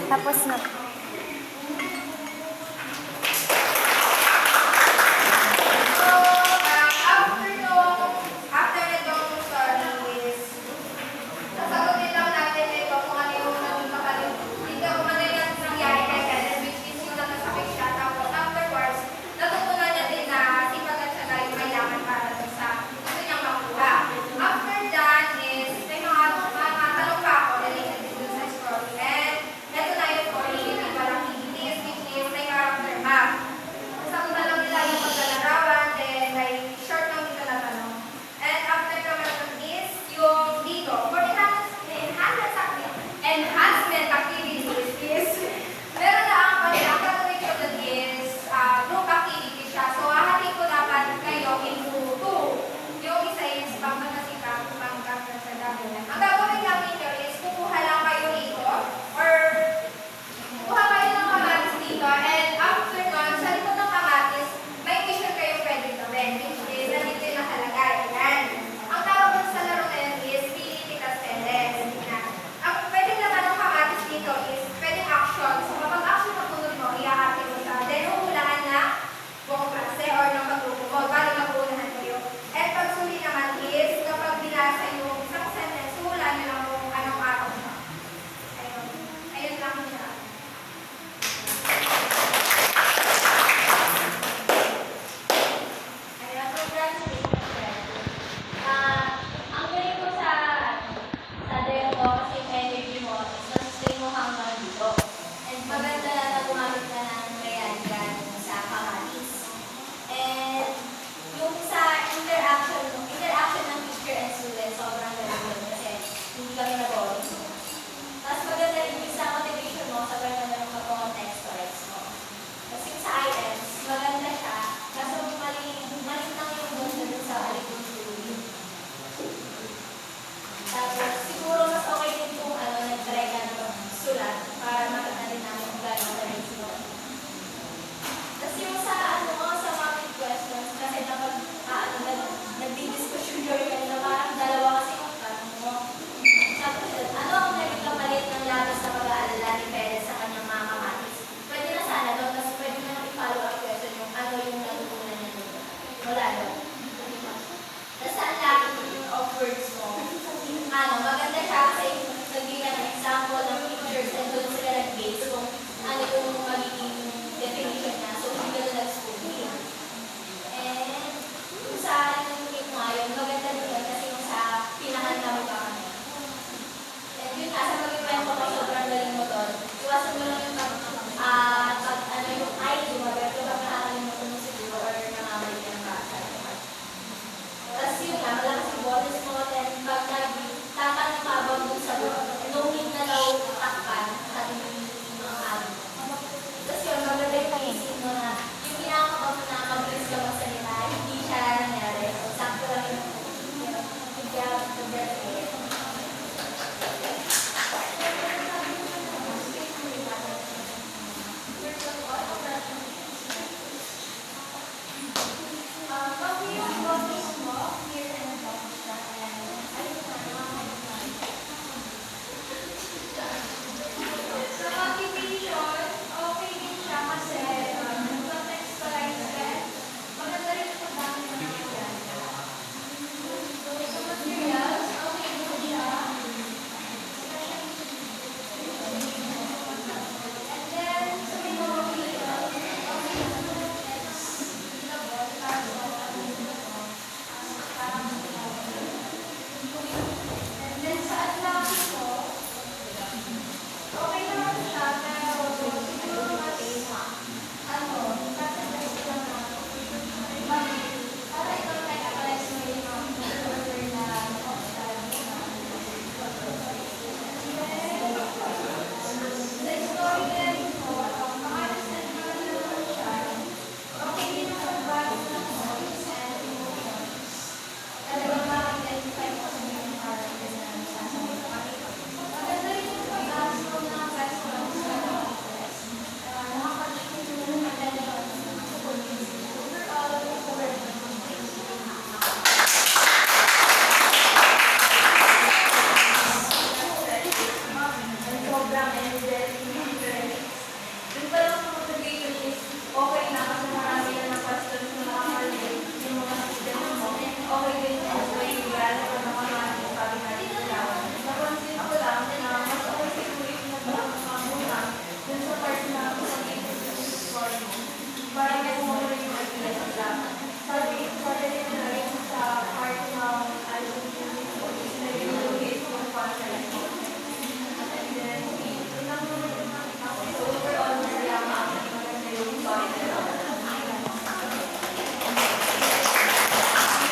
Tapos na. Ang gagawin namin nyo is kukuha lang kayo dito or kuha kayo ng kamatis dito and after nun, sa likod ng kamatis, may mission kayo pwede gawin which is nandito yung nakalagay. Ayan. Ang tawag sa laro na yun is Pili Titas Teles. Ang pwede naman ng kamatis dito is pwede action. So kapag action na punod mo, iakati mo siya. Then huhulaan na buong klase or ng pagrupo mo. Bali mag-uunahan kayo. And pagsuli naman is kapag binasa yung isang sentence, hulaan nyo lang kung anong araw siya. Ayun. Ayun lang siya. Ayun, congratulations, friend. Ang galing ko sa demo mo kasi yung energy mo, sustain mo hanggang dito. And maganda na gumamit ka ng reaction sa kamatis. And yung sa interaction ng teacher and student, sobrang galing yun kasi hindi kami na-boring. Tapos maganda rin yung sa motivation mo, sobrang ganda ng pag-contextualize mo. Kasi sa items, maganda siya, kaso mali lang yung bunda dun sa aligong-tuloy. Tapos siguro mas okay din kung nag-try ka ng sulat para makita din namin kung gano'n ka rin sulat. Tapos yung sa sa mapping questions, kasi nagdi-discussion kami kanina, parang dalawa kasi yung tanong mo. Sabi ko siya, ano ang naging kapalit ng labis na pag-aalala ni Perez sa kanyang mga kamatis? Pwede na sana doon, tapos pwede na i-follow up question yung ano yung natutunan niya doon. Wala doon. Tapos ang laki of words mo, maganda